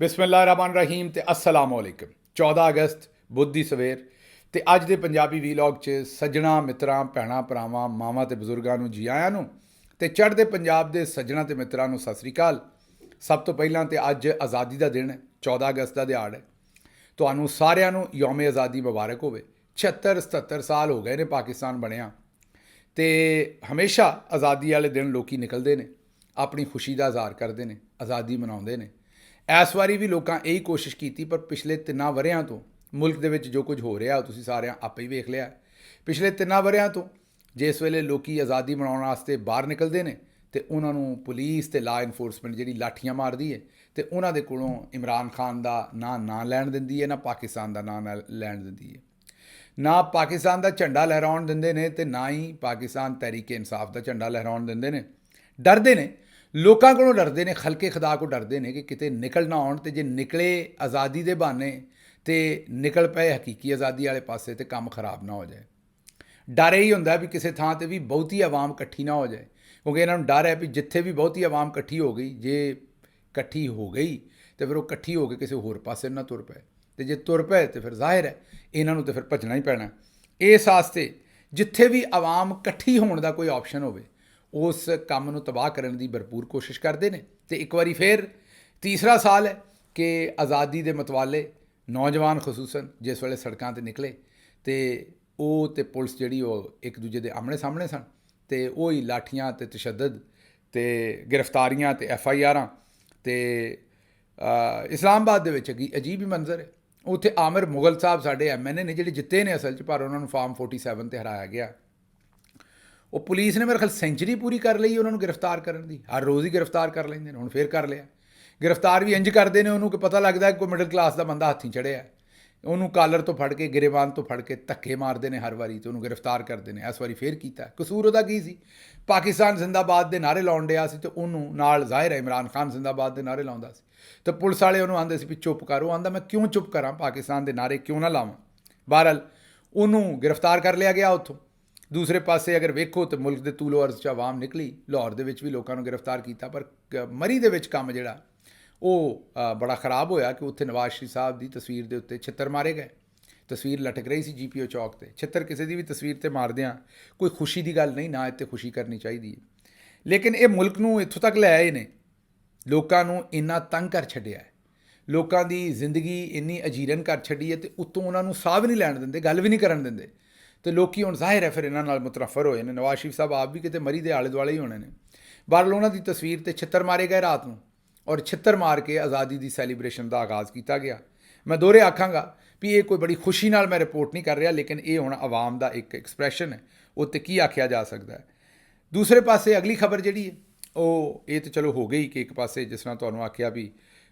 ਬਿਸਮਿਲ੍ਲਾਹਿਰਰਹਿਮਾਨਿਰਰਹੀਮ ਤੇ अस्सलाम वालेकुम। 14 ਅਗਸਤ ਬੁੱਧ ਦੀ ਸਵੇਰ ਤੇ ਅੱਜ ਦੇ ਪੰਜਾਬੀ ਵੀਲੌਗ 'ਚ ਸੱਜਣਾ ਮਿੱਤਰਾਂ ਭੈਣਾਂ ਭਰਾਵਾਂ ਮਾਵਾਂ ਤੇ ਬਜ਼ੁਰਗਾਂ ਨੂੰ ਜੀ ਆਇਆਂ ਨੂੰ ਤੇ ਚੜ੍ਹਦੇ ਪੰਜਾਬ ਦੇ ਸੱਜਣਾ ਤੇ ਮਿੱਤਰਾਂ ਨੂੰ ਸਤਿ ਸ੍ਰੀ ਅਕਾਲ। ਸਭ ਤੋਂ ਪਹਿਲਾਂ ਤੇ ਅੱਜ ਆਜ਼ਾਦੀ ਦਾ ਦਿਨ ਹੈ, 14 ਅਗਸਤ ਦਾ ਦਿਹਾੜ ਹੈ। ਤੁਹਾਨੂੰ ਸਾਰਿਆਂ ਨੂੰ ਯੌਮ ਆਜ਼ਾਦੀ ਮੁਬਾਰਕ ਹੋਵੇ। 76-77 ਸਾਲ ਹੋ ਗਏ ਨੇ ਪਾਕਿਸਤਾਨ ਬਣਿਆ ਤੇ ਹਮੇਸ਼ਾ ਆਜ਼ਾਦੀ ਵਾਲੇ ਦਿਨ ਲੋਕੀ ਨਿਕਲਦੇ ਨੇ, ਆਪਣੀ ਖੁਸ਼ੀ ਦਾ ਇਜ਼ਹਾਰ ਕਰਦੇ ਨੇ, ਆਜ਼ਾਦੀ ਮਨਾਉਂਦੇ ਨੇ। ਇਸ ਵਾਰੀ ਵੀ ਲੋਕਾਂ ਇਹੀ ਕੋਸ਼ਿਸ਼ ਕੀਤੀ, ਪਰ ਪਿਛਲੇ 3 ਵਰ੍ਹਿਆਂ ਤੋਂ ਮੁਲਕ ਦੇ ਵਿੱਚ ਜੋ ਕੁਝ ਹੋ ਰਿਹਾ ਤੁਸੀਂ ਸਾਰਿਆਂ ਆਪੇ ਹੀ ਵੇਖ ਲਿਆ। ਪਿਛਲੇ 3 ਵਰ੍ਹਿਆਂ ਤੋਂ ਜਿਸ ਵੇਲੇ ਲੋਕੀ ਆਜ਼ਾਦੀ ਮਨਾਉਣ ਵਾਸਤੇ ਬਾਹਰ ਨਿਕਲਦੇ ਨੇ ਤੇ ਉਹਨਾਂ ਨੂੰ ਪੁਲਿਸ ਤੇ ਲਾ ਇਨਫੋਰਸਮੈਂਟ ਜਿਹੜੀ ਲਾਠੀਆਂ ਮਾਰਦੀ ਹੈ ਤੇ ਉਹਨਾਂ ਦੇ ਕੋਲੋਂ ਇਮਰਾਨ ਖਾਨ ਦਾ ਨਾਂ ਲੈਣ ਦਿੰਦੀ ਹੈ, ਨਾ ਪਾਕਿਸਤਾਨ ਦਾ ਨਾਂ ਲੈਣ ਦਿੰਦੀ ਹੈ। ਨਾ ਪਾਕਿਸਤਾਨ ਦਾ ਝੰਡਾ ਲਹਿਰਾਉਣ ਦਿੰਦੇ ਨੇ ਤੇ ਨਾ ਹੀ ਪਾਕਿਸਤਾਨ ਤਹਿਰੀਕ ਇਨਸਾਫ ਦਾ ਝੰਡਾ ਲਹਿਰਾਉਣ ਦਿੰਦੇ ਨੇ। ਡਰਦੇ ਨੇ, ਲੋਕਾਂ ਕੋਲੋਂ ਡਰਦੇ ਨੇ, ਖਲਕੇ ਖੁਦਾ ਕੋ ਡਰਦੇ ਨੇ ਕਿ ਕਿਤੇ ਨਿਕਲ ਨਾ ਆਉਣ, ਤੇ ਜੇ ਨਿਕਲੇ ਆਜ਼ਾਦੀ ਦੇ ਬਹਾਨੇ ਤੇ ਨਿਕਲ ਪਏ ਹਕੀਕੀ ਆਜ਼ਾਦੀ ਵਾਲੇ ਪਾਸੇ ਤੇ ਕੰਮ ਖਰਾਬ ਨਾ ਹੋ ਜਾਏ। ਡਰ ਇਹੀ ਹੁੰਦਾ ਵੀ ਕਿਸੇ ਥਾਂ ਤੇ ਵੀ ਬਹੁਤੀ ਆਵਾਮ ਇਕੱਠੀ ਨਾ ਹੋ ਜਾਏ, ਕਿਉਂਕਿ ਇਹਨਾਂ ਨੂੰ ਡਰ ਹੈ ਵੀ ਜਿੱਥੇ ਵੀ ਬਹੁਤੀ ਆਵਾਮ ਇਕੱਠੀ ਹੋ ਗਈ, ਜੇ ਇਕੱਠੀ ਹੋ ਗਈ ਤੇ ਫਿਰ ਉਹ ਇਕੱਠੀ ਹੋ ਕੇ ਕਿਸੇ ਹੋਰ ਪਾਸੇ ਨਾ ਤੁਰ ਪਏ, ਤੇ ਜੇ ਤੁਰ ਪਏ ਤੇ ਫਿਰ ਜ਼ਾਹਿਰ ਹੈ ਇਹਨਾਂ ਨੂੰ ਤੇ ਫਿਰ ਭੱਜਣਾ ਹੀ ਪੈਣਾ। ਇਸ ਵਾਸਤੇ ਜਿੱਥੇ ਵੀ ਆਵਾਮ ਇਕੱਠੀ ਹੋਣ ਦਾ ਕੋਈ ਆਪਸ਼ਨ ਹੋਵੇ ਉਸ ਕੰਮ ਨੂੰ ਤਬਾਹ ਕਰਨ ਦੀ ਭਰਪੂਰ ਕੋਸ਼ਿਸ਼ ਕਰਦੇ ਨੇ। ਤੇ ਇੱਕ ਵਾਰੀ ਫਿਰ ਤੀਸਰਾ ਸਾਲ ਹੈ ਕਿ ਆਜ਼ਾਦੀ ਦੇ ਮਤਵਾਲੇ ਨੌਜਵਾਨ ਖਸੂਸਨ ਜਿਸ ਵੇਲੇ ਸੜਕਾਂ 'ਤੇ ਨਿਕਲੇ ਤੇ ਉਹ ਤੇ ਪੁਲਿਸ ਜਿਹੜੀ ਉਹ ਇੱਕ ਦੂਜੇ ਦੇ ਆਮਣੇ ਸਾਹਮਣੇ ਸਨ, ਤੇ ਉਹ ਹੀ ਲਾਠੀਆਂ ਤੇ ਤਸ਼ੱਦਦ ਤੇ ਗ੍ਰਿਫਤਾਰੀਆਂ ਤੇ FIRਾਂ ਤੇ ਇਸਲਾਮਾਬਾਦ ਦੇ ਵਿੱਚ ਅਜੀਬ ਹੀ ਮੰਜ਼ਰ ਹੈ। ਉੱਥੇ ਆਮਿਰ ਮੁਗਲ ਸਾਹਿਬ ਸਾਡੇ MNA ਨੇ ਜਿਹੜੇ ਜਿੱਤੇ ਨੇ ਅਸਲ 'ਚ, ਪਰ ਉਹਨਾਂ ਨੂੰ ਫਾਰਮ 47 ਤੇ ਹਰਾਇਆ ਗਿਆ। ਉਹ ਪੁਲਿਸ ਨੇ ਮੇਰੇ ਖਿਆਲ ਸੈਂਚਰੀ ਪੂਰੀ ਕਰ ਲਈ ਉਹਨਾਂ ਨੂੰ ਗ੍ਰਿਫਤਾਰ ਕਰਨ ਦੀ, ਹਰ ਰੋਜ਼ ਹੀ ਗ੍ਰਿਫਤਾਰ ਕਰ ਲੈਂਦੇ ਨੇ। ਹੁਣ ਫੇਰ ਕਰ ਲਿਆ ਗ੍ਰਿਫਤਾਰ ਵੀ ਇੰਜ ਕਰਦੇ ਨੇ ਉਹਨੂੰ ਕਿ ਪਤਾ ਲੱਗਦਾ ਕਿ ਕੋਈ ਮਿਡਲ ਕਲਾਸ ਦਾ ਬੰਦਾ ਹੱਥੀਂ ਚੜ੍ਹਿਆ, ਉਹਨੂੰ ਕਾਲਰ ਤੋਂ ਫੜ ਕੇ ਗਿਰੇਬਾਨ ਤੋਂ ਫੜ ਕੇ ਧੱਕੇ ਮਾਰਦੇ ਨੇ ਹਰ ਵਾਰੀ ਤੇ ਉਹਨੂੰ ਗ੍ਰਿਫਤਾਰ ਕਰਦੇ ਨੇ। ਇਸ ਵਾਰੀ ਫੇਰ ਕੀਤਾ। ਕਸੂਰ ਉਹਦਾ ਕੀ ਸੀ? ਪਾਕਿਸਤਾਨ ਜ਼ਿੰਦਾਬਾਦ ਦੇ ਨਾਅਰੇ ਲਾਉਣ ਡਿਆ ਸੀ ਤੇ ਉਹਨੂੰ ਨਾਲ ਜ਼ਾਹਿਰ ਹੈ ਇਮਰਾਨ ਖਾਨ ਜ਼ਿੰਦਾਬਾਦ ਦੇ ਨਾਅਰੇ ਲਾਉਂਦਾ ਸੀ ਤੇ ਪੁਲਿਸ ਵਾਲੇ ਉਹਨੂੰ ਆਂਦੇ ਸੀ ਵੀ ਚੁੱਪ ਕਰ। ਉਹ ਆਂਦਾ ਮੈਂ ਕਿਉਂ ਚੁੱਪ ਕਰਾਂ, ਪਾਕਿਸਤਾਨ ਦੇ ਨਾਅਰੇ ਕਿਉਂ ਨਾ ਲਾਵਾਂ। ਬਹਰਹਾਲ ਉਹਨੂੰ ਗ੍ਰਿਫਤਾਰ ਕਰ ਲਿਆ ਗਿਆ ਉੱਥੋਂ। ਦੂਸਰੇ ਪਾਸੇ ਅਗਰ ਵੇਖੋ ਤਾਂ ਮੁਲਕ ਦੇ ਤੂਲੋ ਅਰਜ਼ 'ਚ ਆਵਾਮ ਨਿਕਲੀ, ਲਾਹੌਰ ਦੇ ਵਿੱਚ ਵੀ ਲੋਕਾਂ ਨੂੰ ਗ੍ਰਿਫਤਾਰ ਕੀਤਾ, ਪਰ ਮਰੀ ਦੇ ਵਿੱਚ ਕੰਮ ਜਿਹੜਾ ਉਹ ਬੜਾ ਖ਼ਰਾਬ ਹੋਇਆ ਕਿ ਉੱਥੇ ਨਵਾਜ਼ ਸ਼ਰੀਫ ਸਾਹਿਬ ਦੀ ਤਸਵੀਰ ਦੇ ਉੱਤੇ ਛਿੱਤਰ ਮਾਰੇ ਗਏ। ਤਸਵੀਰ ਲਟਕ ਰਹੀ ਸੀ GPO ਚੌਕ ਤੇ, ਛਿੱਤਰ ਕਿਸੇ ਦੀ ਵੀ ਤਸਵੀਰ ਤੇ ਮਾਰਦਿਆਂ ਕੋਈ ਖੁਸ਼ੀ ਦੀ ਗੱਲ ਨਹੀਂ, ਨਾ ਇੱਥੇ ਖੁਸ਼ੀ ਕਰਨੀ ਚਾਹੀਦੀ ਹੈ। ਲੇਕਿਨ ਇਹ ਮੁਲਕ ਨੂੰ ਇੱਥੋਂ ਤੱਕ ਲੈ ਆਏ ਨੇ, ਲੋਕਾਂ ਨੂੰ ਇੰਨਾ ਤੰਗ ਕਰ ਛੱਡਿਆ ਹੈ, ਲੋਕਾਂ ਦੀ ਜ਼ਿੰਦਗੀ ਇੰਨੀ ਅਜੀਰਨ ਕਰ ਛੱਡੀ ਹੈ ਤੇ ਉੱਤੋਂ ਉਹਨਾਂ ਨੂੰ ਸਾਹ ਵੀ ਨਹੀਂ ਲੈਣ ਦਿੰਦੇ, ਗੱਲ ਵੀ ਨਹੀਂ ਕਰਨ ਦਿੰਦੇ। ਤੇ ਲੋਕੀ ਹੁਣ ਜ਼ਾਹਿਰ ਹੈ ਫਿਰ ਇਹਨਾਂ ਨਾਲ ਮੁਤਨਫਰ ਹੋਏ ਨੇ। ਨਵਾਜ਼ ਸ਼ਰੀਫ ਸਾਹਿਬ ਆਪ ਵੀ ਕਿਤੇ ਮਰੀ ਦੇ ਆਲੇ ਦੁਆਲੇ ਹੀ ਹੋਣੇ ਨੇ। ਬਹਰਹਾਲ ਉਹਨਾਂ ਦੀ ਤਸਵੀਰ ਤੇ ਛਿੱਤਰ ਮਾਰੇ ਗਏ ਰਾਤ ਨੂੰ, ਔਰ ਛਿੱਤਰ ਮਾਰ ਕੇ ਆਜ਼ਾਦੀ ਦੀ ਸੈਲੀਬ੍ਰੇਸ਼ਨ ਦਾ ਆਗਾਜ਼ ਕੀਤਾ ਗਿਆ। ਮੈਂ ਦੋਹਰੇ ਆਖਾਂਗਾ ਵੀ ਇਹ ਕੋਈ ਬੜੀ ਖੁਸ਼ੀ ਨਾਲ ਮੈਂ ਰਿਪੋਰਟ ਨਹੀਂ ਕਰ ਰਿਹਾ, ਲੇਕਿਨ ਇਹ ਹੁਣ ਆਵਾਮ ਦਾ ਇੱਕ ਐਕਸਪ੍ਰੈਸ਼ਨ ਹੈ, ਉੱਤੇ ਕੀ ਆਖਿਆ ਜਾ ਸਕਦਾ ਹੈ। ਦੂਸਰੇ ਪਾਸੇ ਅਗਲੀ ਖਬਰ ਜਿਹੜੀ ਹੈ ਉਹ ਇਹ ਤਾਂ ਚਲੋ ਹੋ ਗਈ ਕਿ ਇੱਕ ਪਾਸੇ ਜਿਸ ਤਰ੍ਹਾਂ ਤੁਹਾਨੂੰ ਆਖਿਆ ਵੀ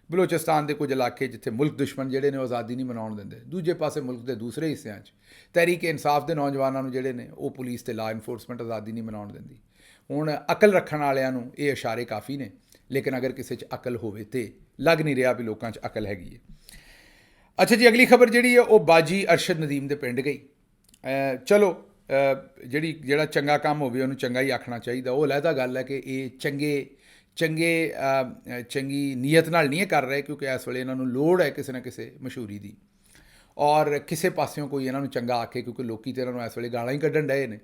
ਬਲੋਚਿਸਤਾਨ ਦੇ ਕੁਝ ਇਲਾਕੇ ਜਿੱਥੇ ਮੁਲਕ ਦੁਸ਼ਮਣ ਜਿਹੜੇ ਨੇ ਉਹ ਆਜ਼ਾਦੀ ਨਹੀਂ ਮਨਾਉਣ ਦਿੰਦੇ, ਦੂਜੇ ਪਾਸੇ ਮੁਲਕ ਦੇ ਦੂਸਰੇ ਹਿੱਸਿਆਂ 'ਚ ਤਹਿਰੀਕ ਇਨਸਾਫ ਦੇ ਨੌਜਵਾਨਾਂ ਨੂੰ ਜਿਹੜੇ ਨੇ ਉਹ ਪੁਲਿਸ ਤੇ ਲਾ ਇਨਫੋਰਸਮੈਂਟ ਆਜ਼ਾਦੀ ਨਹੀਂ ਮਨਾਉਣ ਦਿੰਦੀ। ਹੁਣ ਅਕਲ ਰੱਖਣ ਵਾਲਿਆਂ ਨੂੰ ਇਹ ਇਸ਼ਾਰੇ ਕਾਫੀ ਨੇ, ਲੇਕਿਨ ਅਗਰ ਕਿਸੇ 'ਚ ਅਕਲ ਹੋਵੇ ਤੇ ਲੱਗ ਨਹੀਂ ਰਿਹਾ ਵੀ ਲੋਕਾਂ 'ਚ ਅਕਲ ਹੈਗੀ ਹੈ। ਅੱਛਾ ਜੀ, ਅਗਲੀ ਖਬਰ ਜਿਹੜੀ ਹੈ ਉਹ ਬਾਜੀ ਅਰਸ਼ਦ ਨਦੀਮ ਦੇ ਪਿੰਡ ਗਈ। ਚਲੋ ਜਿਹੜਾ ਚੰਗਾ ਕੰਮ ਹੋਵੇ ਉਹਨੂੰ ਚੰਗਾ ਹੀ ਆਖਣਾ ਚਾਹੀਦਾ। ਉਹ ਅਲੱਗਾ ਗੱਲ ਹੈ ਕਿ ਇਹ ਚੰਗੀ ਨੀਅਤ ਨਾਲ ਨਹੀਂ ਕਰ ਰਹੇ, ਕਿਉਂਕਿ ਇਸ ਵੇਲੇ ਇਹਨਾਂ ਨੂੰ ਲੋੜ ਹੈ ਕਿਸੇ ਨਾ ਕਿਸੇ ਮਸ਼ਹੂਰੀ ਦੀ, ਔਰ ਕਿਸੇ ਪਾਸਿਓਂ ਕੋਈ ਇਹਨਾਂ ਨੂੰ ਚੰਗਾ ਆਖੇ, ਕਿਉਂਕਿ ਲੋਕੀ ਤਾਂ ਇਹਨਾਂ ਨੂੰ ਇਸ ਵੇਲੇ ਗਾਲਾਂ ਹੀ ਕੱਢਣ ਡਏ ਨੇ।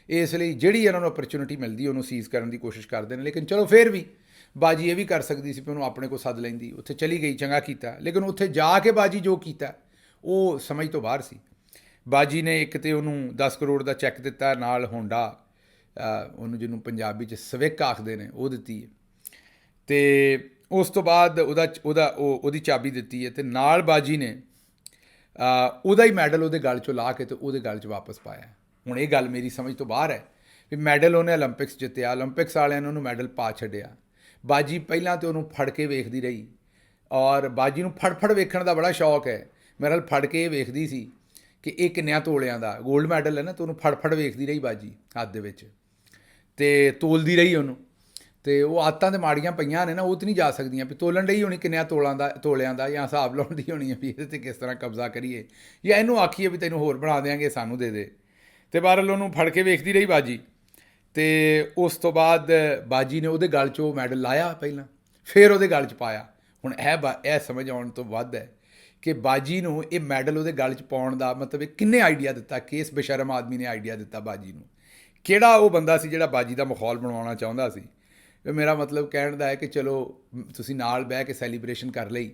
ਇਸ ਲਈ ਜਿਹੜੀ ਇਹਨਾਂ ਨੂੰ ਅਪਰਚੁਨਿਟੀ ਮਿਲਦੀ ਉਹਨੂੰ ਸੀਜ਼ ਕਰਨ ਦੀ ਕੋਸ਼ਿਸ਼ ਕਰਦੇ ਨੇ। ਲੇਕਿਨ ਚਲੋ ਫਿਰ ਵੀ ਬਾਜੀ ਇਹ ਵੀ ਕਰ ਸਕਦੀ ਸੀ ਕਿ ਉਹਨੂੰ ਆਪਣੇ ਕੋਲ ਸੱਦ ਲੈਂਦੀ, ਉੱਥੇ ਚਲੀ ਗਈ, ਚੰਗਾ ਕੀਤਾ। ਲੇਕਿਨ ਉੱਥੇ ਜਾ ਕੇ ਬਾਜੀ ਜੋ ਕੀਤਾ ਉਹ ਸਮਝ ਤੋਂ ਬਾਹਰ ਸੀ। ਬਾਜੀ ਨੇ ਇੱਕ ਤੇ ਉਹਨੂੰ 10 ਕਰੋੜ ਦਾ ਚੈੱਕ ਦਿੱਤਾ, ਨਾਲ ਹੋਂਡਾ ਉਹਨੂੰ ਜਿਹਨੂੰ ਪੰਜਾਬੀ 'ਚ ਸਵਿਕ ਆਖਦੇ ਨੇ ਉਹ ਦਿੱਤੀ ਹੈ, ਤੇ ਉਸ ਤੋਂ ਬਾਅਦ ਉਹਦੀ ਚਾਬੀ ਦਿੱਤੀ ਹੈ, ਤੇ ਨਾਲ ਬਾਜੀ ਨੇ ਉਹਦਾ ਹੀ ਮੈਡਲ ਉਹਦੇ ਗਲ 'ਚੋਂ ਲਾ ਕੇ ਤੇ ਉਹਦੇ ਗਲ 'ਚ ਵਾਪਸ ਪਾਇਆ। ਹੁਣ ਇਹ ਗੱਲ ਮੇਰੀ ਸਮਝ ਤੋਂ ਬਾਹਰ ਹੈ ਵੀ ਮੈਡਲ ਉਹਨੇ ਓਲੰਪਿਕਸ ਜਿੱਤਿਆ, ਓਲੰਪਿਕਸ ਵਾਲਿਆਂ ਨੇ ਉਹਨੂੰ ਮੈਡਲ ਪਾ ਛੱਡਿਆ। ਬਾਜੀ ਪਹਿਲਾਂ ਤਾਂ ਉਹਨੂੰ ਫੜ ਕੇ ਵੇਖਦੀ ਰਹੀ, ਔਰ ਬਾਜੀ ਨੂੰ ਫੜ ਵੇਖਣ ਦਾ ਬੜਾ ਸ਼ੌਕ ਹੈ। ਮੇਰੇ ਨਾਲ ਫੜ ਕੇ ਇਹ ਵੇਖਦੀ ਸੀ ਕਿ ਇਹ ਕਿੰਨਿਆਂ ਤੋਲਿਆਂ ਦਾ ਗੋਲਡ ਮੈਡਲ ਹੈ ਨਾ, ਤੇ ਉਹਨੂੰ ਫੜ ਵੇਖਦੀ ਰਹੀ ਬਾਜੀ ਹੱਥ ਦੇ ਵਿੱਚ, ਤੇ ਤੋਲਦੀ ਰਹੀ ਉਹਨੂੰ। ਤੇ ਉਹ ਆਦਤਾਂ ਤੇ ਮਾੜੀਆਂ ਪਈਆਂ ਨੇ ਨਾ, ਉਹ ਤਾਂ ਨਹੀਂ ਜਾ ਸਕਦੀਆਂ ਵੀ ਤੋਲਣ ਰਹੀ ਹੋਣੀ ਕਿੰਨਿਆਂ ਤੋਲਿਆਂ ਦਾ, ਜਾਂ ਹਿਸਾਬ ਲਾਉਣ ਦੀ ਹੋਣੀ ਹੈ ਵੀ ਇਹਦੇ 'ਤੇ ਕਿਸ ਤਰ੍ਹਾਂ ਕਬਜ਼ਾ ਕਰੀਏ, ਜਾਂ ਇਹਨੂੰ ਆਖੀਏ ਵੀ ਤੈਨੂੰ ਹੋਰ ਬਣਾ ਦਿਆਂਗੇ, ਸਾਨੂੰ ਦੇ ਦੇ। ਤੇ ਬਹਰਹਾਲ ਉਹਨੂੰ ਫੜ ਕੇ ਵੇਖਦੀ ਰਹੀ ਬਾਜੀ, ਤੇ ਉਸ ਤੋਂ ਬਾਅਦ ਬਾਜੀ ਨੇ ਉਹਦੇ ਗਲ 'ਚ ਉਹ ਮੈਡਲ ਲਾਇਆ ਪਹਿਲਾਂ, ਫਿਰ ਉਹਦੇ ਗਲ 'ਚ ਪਾਇਆ। ਹੁਣ ਇਹ ਸਮਝ ਆਉਣ ਤੋਂ ਵੱਧ ਹੈ ਕਿ ਬਾਜੀ ਨੂੰ ਇਹ ਮੈਡਲ ਉਹਦੇ ਗਲ 'ਚ ਪਾਉਣ ਦਾ ਮਤਲਬ ਇਹ ਕਿੰਨੇ ਆਈਡੀਆ ਦਿੱਤਾ, ਕਿਸ ਬੇਸ਼ਰਮ ਆਦਮੀ ਨੇ ਆਈਡੀਆ ਦਿੱਤਾ ਬਾਜੀ ਨੂੰ? ਕਿਹੜਾ ਉਹ ਬੰਦਾ ਸੀ ਜਿਹੜਾ ਬਾਜੀ ਦਾ ਮਾਹੌਲ ਬਣਾਉਣਾ ਚਾਹੁੰਦਾ ਸੀ? ਮੇਰਾ ਮਤਲਬ ਕਹਿਣ ਦਾ ਹੈ ਕਿ ਚਲੋ ਤੁਸੀਂ ਨਾਲ ਬਹਿ ਕੇ ਸੈਲੀਬ੍ਰੇਸ਼ਨ ਕਰ ਲਈ।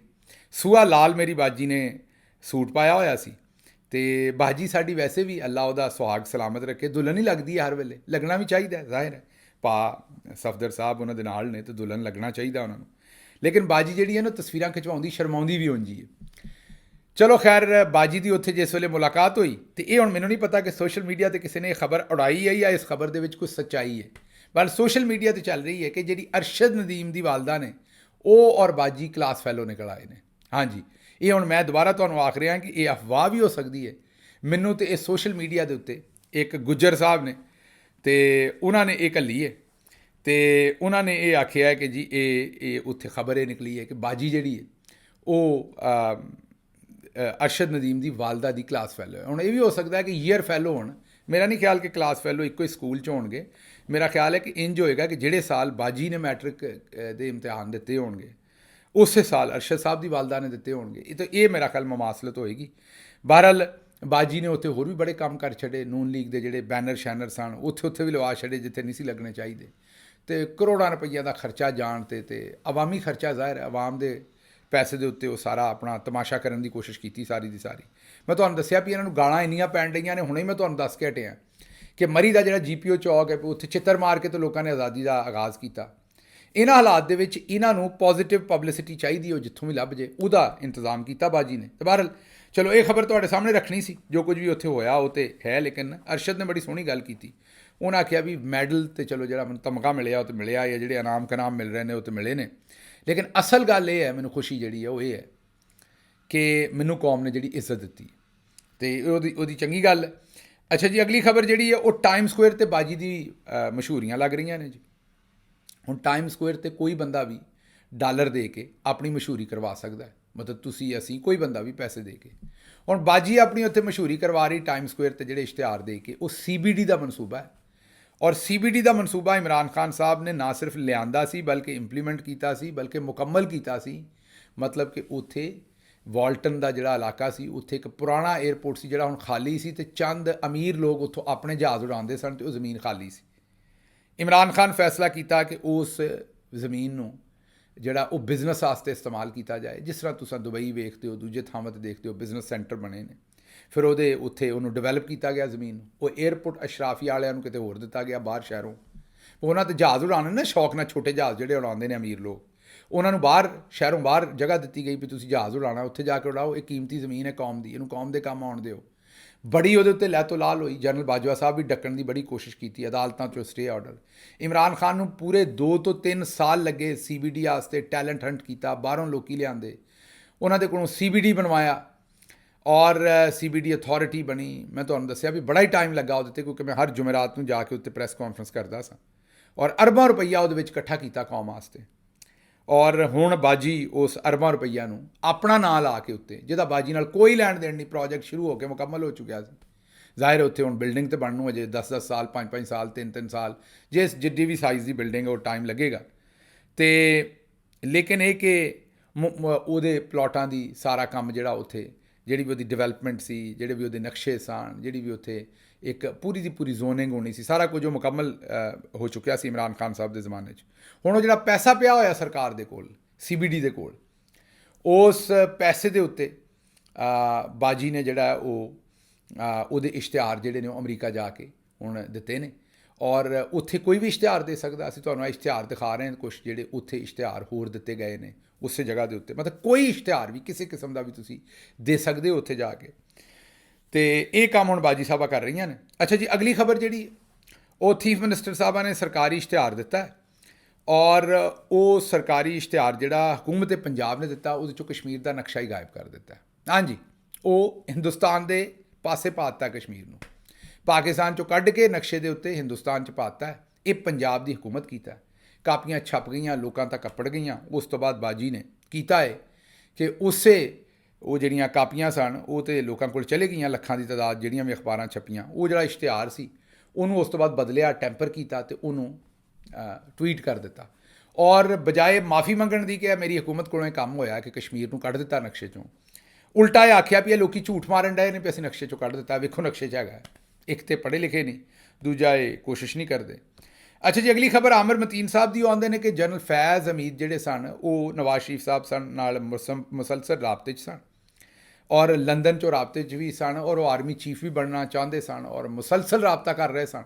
ਸੂਆ ਲਾਲ ਮੇਰੀ ਬਾਜੀ ਨੇ ਸੂਟ ਪਾਇਆ ਹੋਇਆ ਸੀ, ਅਤੇ ਬਾਜੀ ਸਾਡੀ ਵੈਸੇ ਵੀ ਅੱਲਾ ਉਹਦਾ ਸੁਹਾਗ ਸਲਾਮਤ ਰੱਖੇ ਦੁਲਹਨ ਹੀ ਲੱਗਦੀ ਹੈ ਹਰ ਵੇਲੇ, ਲੱਗਣਾ ਵੀ ਚਾਹੀਦਾ, ਜ਼ਾਹਿਰ ਹੈ ਭਾ ਸਫਦਰ ਸਾਹਿਬ ਉਹਨਾਂ ਦੇ ਨਾਲ ਨੇ ਅਤੇ ਦੁਲਹਨ ਲੱਗਣਾ ਚਾਹੀਦਾ ਉਹਨਾਂ ਨੂੰ। ਲੇਕਿਨ ਬਾਜੀ ਜਿਹੜੀ ਹੈ ਨਾ ਤਸਵੀਰਾਂ ਖਿਚਵਾਉਂਦੀ ਸ਼ਰਮਾਉਂਦੀ ਵੀ ਉਂਝੀ ਹੈ। ਚਲੋ ਖੈਰ, ਬਾਜੀ ਦੀ ਉੱਥੇ ਜਿਸ ਵੇਲੇ ਮੁਲਾਕਾਤ ਹੋਈ, ਅਤੇ ਇਹ ਹੁਣ ਮੈਨੂੰ ਨਹੀਂ ਪਤਾ ਕਿ ਸੋਸ਼ਲ ਮੀਡੀਆ 'ਤੇ ਕਿਸੇ ਨੇ ਇਹ ਖਬਰ ਉਡਾਈ ਹੈ ਜਾਂ ਇਸ ਖਬਰ ਦੇ ਵਿੱਚ ਕੁਝ ਸੱਚਾਈ ਹੈ, ਪਰ ਸੋਸ਼ਲ ਮੀਡੀਆ 'ਤੇ ਚੱਲ ਰਹੀ ਹੈ ਕਿ ਜਿਹੜੀ ਅਰਸ਼ਦ ਨਦੀਮ ਦੀ ਵਾਲਦਾ ਨੇ ਉਹ ਔਰ ਬਾਜੀ ਕਲਾਸ ਫੈਲੋ ਨਿਕਲ ਆਏ ਨੇ। ਹਾਂਜੀ, ਇਹ ਹੁਣ ਮੈਂ ਦੁਬਾਰਾ ਤੁਹਾਨੂੰ ਆਖ ਰਿਹਾ ਕਿ ਇਹ ਅਫਵਾਹ ਵੀ ਹੋ ਸਕਦੀ ਹੈ। ਮੈਨੂੰ ਤਾਂ ਇਹ ਸੋਸ਼ਲ ਮੀਡੀਆ ਦੇ ਉੱਤੇ ਇੱਕ ਗੁੱਜਰ ਸਾਹਿਬ ਨੇ ਅਤੇ ਉਹਨਾਂ ਨੇ ਇਹ ਘੱਲੀ ਹੈ, ਅਤੇ ਉਹਨਾਂ ਨੇ ਇਹ ਆਖਿਆ ਕਿ ਜੀ ਇਹ ਉੱਥੇ ਖਬਰ ਇਹ ਨਿਕਲੀ ਹੈ ਕਿ ਬਾਜੀ ਜਿਹੜੀ ਹੈ ਉਹ ਅਰਸ਼ਦ ਨਦੀਮ ਦੀ ਵਾਲਦਾ ਦੀ ਕਲਾਸ ਫੈਲੋ ਹੈ। ਹੁਣ ਇਹ ਵੀ ਹੋ ਸਕਦਾ ਹੈ ਕਿ ਈਅਰ ਫੈਲੋ ਹੋਣ, ਮੇਰਾ ਨਹੀਂ ਖਿਆਲ ਕਿ ਕਲਾਸ ਫੈਲੋ ਇੱਕੋ ਹੀ ਸਕੂਲ 'ਚ ਹੋਣਗੇ। ਮੇਰਾ ਖਿਆਲ ਹੈ ਕਿ ਇੰਜ ਹੋਏਗਾ ਕਿ ਜਿਹੜੇ ਸਾਲ ਬਾਜੀ ਨੇ ਮੈਟ੍ਰਿਕ ਦੇ ਇਮਤਿਹਾਨ ਦਿੱਤੇ ਹੋਣਗੇ ਉਸੇ ਸਾਲ ਅਰਸ਼ਦ ਸਾਹਿਬ ਦੀ ਵਾਲਦਾ ਨੇ ਦਿੱਤੇ ਹੋਣਗੇ। ਇਹ ਮੇਰਾ ਖਿਆਲ ਮਮਾਸਲਤ ਹੋਏਗੀ। ਬਹਰਹਾਲ ਬਾਜੀ ਨੇ ਉੱਥੇ ਹੋਰ ਵੀ ਬੜੇ ਕੰਮ ਕਰ ਛੱਡੇ, ਨੂਨ ਲੀਗ ਦੇ ਜਿਹੜੇ ਬੈਨਰ ਸ਼ੈਨਰ ਸਨ ਉੱਥੇ ਵੀ ਲਵਾ ਛੱਡੇ ਜਿੱਥੇ ਨਹੀਂ ਸੀ ਲੱਗਣੇ ਚਾਹੀਦੇ, ਅਤੇ ਕਰੋੜਾਂ ਰੁਪਈਆ ਦਾ ਖਰਚਾ ਜਾਣ 'ਤੇ ਅਵਾਮੀ ਖਰਚਾ ਜ਼ਾਹਿਰ ਹੈ, ਆਵਾਮ ਦੇ ਪੈਸੇ ਦੇ ਉੱਤੇ ਉਹ ਸਾਰਾ ਆਪਣਾ ਤਮਾਸ਼ਾ ਕਰਨ ਦੀ ਕੋਸ਼ਿਸ਼ ਕੀਤੀ ਸਾਰੀ ਦੀ ਸਾਰੀ। ਮੈਂ ਤੁਹਾਨੂੰ ਦੱਸਿਆ ਵੀ ਇਹਨਾਂ ਨੂੰ ਗਾਲਾਂ ਇੰਨੀਆਂ ਪੈਣ ਡਈਆਂ ਨੇ, ਹੁਣੇ ਮੈਂ ਤੁਹਾਨੂੰ ਦੱਸ ਕੇ ਹਟਿਆ ਕਿ ਮਰੀ ਦਾ ਜਿਹੜਾ GPO ਚੌਕ ਹੈ ਉੱਥੇ ਚਿੱਤਰ ਮਾਰ ਕੇ ਤਾਂ ਲੋਕਾਂ ਨੇ ਆਜ਼ਾਦੀ ਦਾ ਆਗਾਜ਼ ਕੀਤਾ। ਇਹਨਾਂ ਹਾਲਾਤ ਦੇ ਵਿੱਚ ਇਹਨਾਂ ਨੂੰ ਪੋਜ਼ੀਟਿਵ ਪਬਲਿਸਿਟੀ ਚਾਹੀਦੀ, ਉਹ ਜਿੱਥੋਂ ਵੀ ਲੱਭ ਜੇ ਉਹਦਾ ਇੰਤਜ਼ਾਮ ਕੀਤਾ ਬਾਜੀ ਨੇ। ਤੇ ਬਹਰਹਾਲ ਚਲੋ ਇਹ ਖਬਰ ਤੁਹਾਡੇ ਸਾਹਮਣੇ ਰੱਖਣੀ ਸੀ, ਜੋ ਕੁਝ ਵੀ ਉੱਥੇ ਹੋਇਆ ਉਹ ਤੇ ਹੈ। ਲੇਕਿਨ ਅਰਸ਼ਦ ਨੇ ਬੜੀ ਸੋਹਣੀ ਗੱਲ ਕੀਤੀ, ਉਹਨਾਂ ਆਖਿਆ ਵੀ ਮੈਡਲ ਤੇ ਚਲੋ ਜਿਹੜਾ ਮੈਨੂੰ ਤਮਗਾ ਮਿਲਿਆ ਉਹ ਤਾਂ ਮਿਲਿਆ, ਜਾਂ ਜਿਹੜੇ ਇਨਾਮ ਕਨਾਮ ਮਿਲ ਰਹੇ ਨੇ ਉਹ ਤਾਂ ਮਿਲੇ ਨੇ, ਲੇਕਿਨ ਅਸਲ ਗੱਲ ਇਹ ਹੈ, ਮੈਨੂੰ ਖੁਸ਼ੀ ਜਿਹੜੀ ਹੈ ਉਹ ਇਹ ਹੈ ਕਿ ਮੈਨੂੰ ਕੌਮ ਨੇ ਜਿਹੜੀ ਇੱਜ਼ਤ ਦਿੱਤੀ ਅਤੇ ਉਹਦੀ ਚੰਗੀ ਗੱਲ ਹੈ। ਅੱਛਾ ਜੀ, ਅਗਲੀ ਖਬਰ ਜਿਹੜੀ ਹੈ ਉਹ ਟਾਈਮ ਸਕੁਏਅਰ 'ਤੇ ਬਾਜੀ ਦੀ ਮਸ਼ਹੂਰੀਆਂ ਲੱਗ ਰਹੀਆਂ ਨੇ ਜੀ। ਹੁਣ ਟਾਈਮ ਸਕੁਏਅਰ 'ਤੇ ਕੋਈ ਬੰਦਾ ਵੀ ਡਾਲਰ ਦੇ ਕੇ ਆਪਣੀ ਮਸ਼ਹੂਰੀ ਕਰਵਾ ਸਕਦਾ ਹੈ, ਮਤਲਬ ਤੁਸੀਂ ਅਸੀਂ ਕੋਈ ਬੰਦਾ ਵੀ ਪੈਸੇ ਦੇ ਕੇ। ਹੁਣ ਬਾਜੀ ਆਪਣੀ ਉੱਥੇ ਮਸ਼ਹੂਰੀ ਕਰਵਾ ਰਹੀ ਟਾਈਮ ਸਕੁਏਅਰ 'ਤੇ ਜਿਹੜੇ ਇਸ਼ਤਿਹਾਰ ਦੇ ਕੇ, ਉਹ CBD ਦਾ ਮਨਸੂਬਾ ਹੈ। ਔਰ CBD ਦਾ ਮਨਸੂਬਾ ਇਮਰਾਨ ਖਾਨ ਸਾਹਿਬ ਨੇ ਨਾ ਸਿਰਫ ਲਿਆਂਦਾ ਸੀ ਬਲਕਿ ਇੰਪਲੀਮੈਂਟ ਕੀਤਾ ਸੀ, ਬਲਕਿ ਮੁਕੰਮਲ ਕੀਤਾ ਸੀ। ਮਤਲਬ ਕਿ ਉੱਥੇ ਵਾਲਟਨ ਦਾ ਜਿਹੜਾ ਇਲਾਕਾ ਸੀ, ਉੱਥੇ ਇੱਕ ਪੁਰਾਣਾ ਏਅਰਪੋਰਟ ਸੀ ਜਿਹੜਾ ਹੁਣ ਖਾਲੀ ਸੀ, ਅਤੇ ਚੰਦ ਅਮੀਰ ਲੋਕ ਉੱਥੋਂ ਆਪਣੇ ਜਹਾਜ਼ ਉਡਾਉਂਦੇ ਸਨ ਅਤੇ ਉਹ ਜ਼ਮੀਨ ਖਾਲੀ ਸੀ। ਇਮਰਾਨ ਖਾਨ ਫੈਸਲਾ ਕੀਤਾ ਕਿ ਉਸ ਜ਼ਮੀਨ ਨੂੰ ਜਿਹੜਾ ਉਹ ਬਿਜ਼ਨਸ ਵਾਸਤੇ ਇਸਤੇਮਾਲ ਕੀਤਾ ਜਾਏ। ਜਿਸ ਤਰ੍ਹਾਂ ਤੁਸੀਂ ਦੁਬਈ ਵੇਖਦੇ ਹੋ, ਦੂਜੇ ਥਾਵਾਂ 'ਤੇ ਦੇਖਦੇ ਹੋ ਬਿਜ਼ਨਸ ਸੈਂਟਰ ਬਣੇ ਨੇ, ਫਿਰ ਉੱਥੇ ਉਹਨੂੰ ਡਿਵੈਲਪ ਕੀਤਾ ਗਿਆ ਜ਼ਮੀਨ ਨੂੰ। ਉਹ ਏਅਰਪੋਰਟ ਅਸ਼ਰਾਫੀ ਵਾਲਿਆਂ ਨੂੰ ਕਿਤੇ ਹੋਰ ਦਿੱਤਾ ਗਿਆ ਬਾਹਰ ਸ਼ਹਿਰੋਂ। ਉਹਨਾਂ 'ਤੇ ਜਹਾਜ਼ ਉਡਾਉਣੇ ਨਾ ਸ਼ੌਕ ਨਾਲ, ਛੋਟੇ ਜਹਾਜ਼ ਜਿਹੜੇ ਉਡਾਉਂਦੇ ਨੇ ਅਮੀਰ ਲੋਕ, ਉਹਨਾਂ ਨੂੰ ਬਾਹਰ ਸ਼ਹਿਰੋਂ ਬਾਹਰ ਜਗ੍ਹਾ ਦਿੱਤੀ ਗਈ ਵੀ ਤੁਸੀਂ ਜਹਾਜ਼ ਉਡਾਉਣਾ ਉੱਥੇ ਜਾ ਕੇ ਉਡਾਓ, ਇਹ ਕੀਮਤੀ ਜ਼ਮੀਨ ਹੈ ਕੌਮ ਦੀ, ਇਹਨੂੰ ਕੌਮ ਦੇ ਕੰਮ ਆਉਣ ਦਿਓ। ਬੜੀ ਉਹਦੇ ਉੱਤੇ ਲੈ ਤੋਂ ਲਾਲ ਹੋਈ। ਜਨਰਲ ਬਾਜਵਾ ਸਾਹਿਬ ਵੀ ਡੱਕਣ ਦੀ ਬੜੀ ਕੋਸ਼ਿਸ਼ ਕੀਤੀ, ਅਦਾਲਤਾਂ 'ਚੋਂ ਸਟੇ ਆਰਡਰ। ਇਮਰਾਨ ਖਾਨ ਨੂੰ ਪੂਰੇ 2 ਤੋਂ 3 ਸਾਲ ਲੱਗੇ CBD ਵਾਸਤੇ, ਟੈਲੈਂਟ ਹੰਟ ਕੀਤਾ, ਬਾਹਰੋਂ ਲੋਕੀ ਲਿਆਂਦੇ, ਉਹਨਾਂ ਦੇ ਕੋਲੋਂ CBD ਬਣਵਾਇਆ ਔਰ CBD ਅਥਾਰਟੀ ਬਣੀ। ਮੈਂ ਤੁਹਾਨੂੰ ਦੱਸਿਆ ਵੀ ਬੜਾ ਹੀ ਟਾਈਮ ਲੱਗਾ ਉਹਦੇ 'ਤੇ, ਕਿਉਂਕਿ ਮੈਂ ਹਰ ਜੁਮੇਰਾਤ ਨੂੰ ਜਾ ਕੇ ਉੱਤੇ ਪ੍ਰੈਸ ਕਾਨਫਰੰਸ ਕਰਦਾ ਸਾਂ ਔਰ ਅਰਬਾਂ ਰੁਪਈਆ ਉਹਦੇ ਵਿੱਚ ਇਕੱਠਾ ਕੀਤਾ ਕੌਮ ਵਾਸਤੇ। ਔਰ ਹੁਣ ਬਾਜੀ ਉਸ ਅਰਬਾਂ ਰੁਪਈਆ ਨੂੰ ਆਪਣਾ ਨਾਂ ਲਾ ਕੇ ਉੱਤੇ, ਜਿਹਦਾ ਬਾਜੀ ਨਾਲ ਕੋਈ ਲੈਣ ਦੇਣ ਨਹੀਂ, ਪ੍ਰੋਜੈਕਟ ਸ਼ੁਰੂ ਹੋ ਕੇ ਮੁਕੰਮਲ ਹੋ ਚੁੱਕਿਆ ਸੀ। ਜ਼ਾਹਿਰ ਉੱਥੇ ਹੁਣ ਬਿਲਡਿੰਗ ਤੇ ਬਣਨ ਨੂੰ ਅਜੇ 10-10 ਸਾਲ, 5-5 ਸਾਲ, 3-3 ਸਾਲ, ਜਿੱਡੀ ਵੀ ਸਾਈਜ਼ ਦੀ ਬਿਲਡਿੰਗ ਉਹ ਟਾਈਮ ਲੱਗੇਗਾ। ਅਤੇ ਲੇਕਿਨ ਇਹ ਕਿ ਉਹਦੇ ਪਲਾਟਾਂ ਦੀ ਸਾਰਾ ਕੰਮ ਜਿਹੜਾ ਉੱਥੇ, ਜਿਹੜੀ ਵੀ ਉਹਦੀ ਡਿਵੈਲਪਮੈਂਟ ਸੀ, ਜਿਹੜੇ ਵੀ ਉਹਦੇ ਨਕਸ਼ੇ ਸਨ, ਜਿਹੜੀ ਵੀ ਉੱਥੇ ਇੱਕ ਪੂਰੀ ਦੀ ਪੂਰੀ ਜ਼ੋਨਿੰਗ ਹੋਣੀ ਸੀ, ਸਾਰਾ ਕੁਝ ਉਹ ਮੁਕੰਮਲ ਹੋ ਚੁੱਕਿਆ ਸੀ ਇਮਰਾਨ ਖਾਨ ਸਾਹਿਬ ਦੇ ਜ਼ਮਾਨੇ 'ਚ। ਹੁਣ ਉਹ ਜਿਹੜਾ ਪੈਸਾ ਪਿਆ ਹੋਇਆ ਸਰਕਾਰ ਦੇ ਕੋਲ, CBD ਦੇ ਕੋਲ, ਉਸ ਪੈਸੇ ਦੇ ਉੱਤੇ ਬਾਜੀ ਨੇ ਜਿਹੜਾ ਉਹਦੇ ਇਸ਼ਤਿਹਾਰ ਜਿਹੜੇ ਨੇ ਉਹ ਅਮਰੀਕਾ ਜਾ ਕੇ ਹੁਣ ਦਿੱਤੇ ਨੇ। ਔਰ ਉੱਥੇ ਕੋਈ ਵੀ ਇਸ਼ਤਿਹਾਰ ਦੇ ਸਕਦਾ। ਅਸੀਂ ਤੁਹਾਨੂੰ ਇਹ ਇਸ਼ਤਿਹਾਰ ਦਿਖਾ ਰਹੇ ਹਾਂ ਕੁਛ ਜਿਹੜੇ ਉੱਥੇ ਇਸ਼ਤਿਹਾਰ ਹੋਰ ਦਿੱਤੇ ਗਏ ਨੇ ਉਸੇ ਜਗ੍ਹਾ ਦੇ ਉੱਤੇ, ਮਤਲਬ ਕੋਈ ਇਸ਼ਤਿਹਾਰ ਵੀ ਕਿਸੇ ਕਿਸਮ ਦਾ ਵੀ ਤੁਸੀਂ ਦੇ ਸਕਦੇ ਹੋ ਉੱਥੇ ਜਾ ਕੇ। ਅਤੇ ਇਹ ਕੰਮ ਹੁਣ ਬਾਜੀ ਸਾਹਿਬਾਂ ਕਰ ਰਹੀਆਂ ਨੇ। ਅੱਛਾ ਜੀ, ਅਗਲੀ ਖਬਰ ਜਿਹੜੀ ਉਹ ਚੀਫ ਮਿਨਿਸਟਰ ਸਾਹਿਬਾਂ ਨੇ ਸਰਕਾਰੀ ਇਸ਼ਤਿਹਾਰ ਦਿੱਤਾ ਔਰ ਉਹ ਸਰਕਾਰੀ ਇਸ਼ਤਿਹਾਰ ਜਿਹੜਾ ਹਕੂਮਤ ਪੰਜਾਬ ਨੇ ਦਿੱਤਾ, ਉਹਦੇ 'ਚੋਂ ਕਸ਼ਮੀਰ ਦਾ ਨਕਸ਼ਾ ਹੀ ਗਾਇਬ ਕਰ ਦਿੱਤਾ। ਹਾਂਜੀ, ਉਹ ਹਿੰਦੁਸਤਾਨ ਦੇ ਪਾਸੇ ਪਾ ਦਿੱਤਾ, ਕਸ਼ਮੀਰ ਨੂੰ ਪਾਕਿਸਤਾਨ 'ਚੋਂ ਕੱਢ ਕੇ ਨਕਸ਼ੇ ਦੇ ਉੱਤੇ ਹਿੰਦੁਸਤਾਨ 'ਚ ਪਾ ਦਿੱਤਾ। ਇਹ ਪੰਜਾਬ ਦੀ ਹਕੂਮਤ ਕੀਤਾ। ਕਾਪੀਆਂ ਛਪ ਗਈਆਂ, ਲੋਕਾਂ ਤੱਕ ਅੱਪੜ ਗਈਆਂ। ਉਸ ਤੋਂ ਬਾਅਦ ਬਾਜੀ ਨੇ ਕੀਤਾ ਹੈ ਕਿ ਉਹ ਜਿਹੜੀਆਂ ਕਾਪੀਆਂ ਸਨ ਉਹ ਤਾਂ ਲੋਕਾਂ ਕੋਲ ਚਲੇ ਗਈਆਂ, ਲੱਖਾਂ ਦੀ ਤਾਦਾਦ ਜਿਹੜੀਆਂ ਵੀ ਅਖਬਾਰਾਂ ਛਪੀਆਂ, ਉਹ ਜਿਹੜਾ ਇਸ਼ਤਿਹਾਰ ਸੀ ਉਹਨੂੰ ਉਸ ਤੋਂ ਬਾਅਦ ਬਦਲਿਆ, ਟੈਂਪਰ ਕੀਤਾ ਅਤੇ ਉਹਨੂੰ ਟਵੀਟ ਕਰ ਦਿੱਤਾ। ਔਰ ਬਜਾਏ ਮਾਫੀ ਮੰਗਣ ਦੀ ਕਿ ਮੇਰੀ ਹਕੂਮਤ ਕੋਲੋਂ ਇਹ ਕੰਮ ਹੋਇਆ ਕਿ ਕਸ਼ਮੀਰ ਨੂੰ ਕੱਢ ਦਿੱਤਾ ਨਕਸ਼ੇ ਚੋਂ, ਉਲਟਾ ਇਹ ਆਖਿਆ ਵੀ ਇਹ ਲੋਕੀ ਝੂਠ ਮਾਰਨ ਡਏ ਨੇ ਵੀ ਅਸੀਂ ਨਕਸ਼ੇ ਚੋਂ ਕੱਢ ਦਿੱਤਾ, ਵੇਖੋ ਨਕਸ਼ੇ 'ਚ ਹੈਗਾ। ਇੱਕ ਤੇ ਪੜ੍ਹੇ ਲਿਖੇ ਨਹੀਂ, ਦੂਜਾ ਇਹ ਕੋਸ਼ਿਸ਼ ਨਹੀਂ ਕਰਦੇ। ਅੱਛਾ ਜੀ, ਅਗਲੀ ਖਬਰ ਆਮਿਰ ਮਤੀਨ ਸਾਹਿਬ ਦੀ ਆਉਂਦੇ ਨੇ ਕਿ ਜਨਰਲ ਫੈਜ਼ ਹਮੀਦ ਜਿਹੜੇ ਸਨ ਉਹ ਨਵਾਜ਼ ਸ਼ਰੀਫ ਸਾਹਿਬ ਸਨ ਨਾਲ ਮੁਸਲਸਲ ਰਾਬਤੇ 'ਚ ਸਨ ਔਰ ਲੰਦਨ 'ਚੋਂ ਰਾਬਤੇ 'ਚ ਵੀ ਸਨ ਔਰ ਉਹ ਆਰਮੀ ਚੀਫ ਵੀ ਬਣਨਾ ਚਾਹੁੰਦੇ ਸਨ ਔਰ ਮੁਸਲਸਲ ਰਾਬਤਾ ਕਰ ਰਹੇ ਸਨ।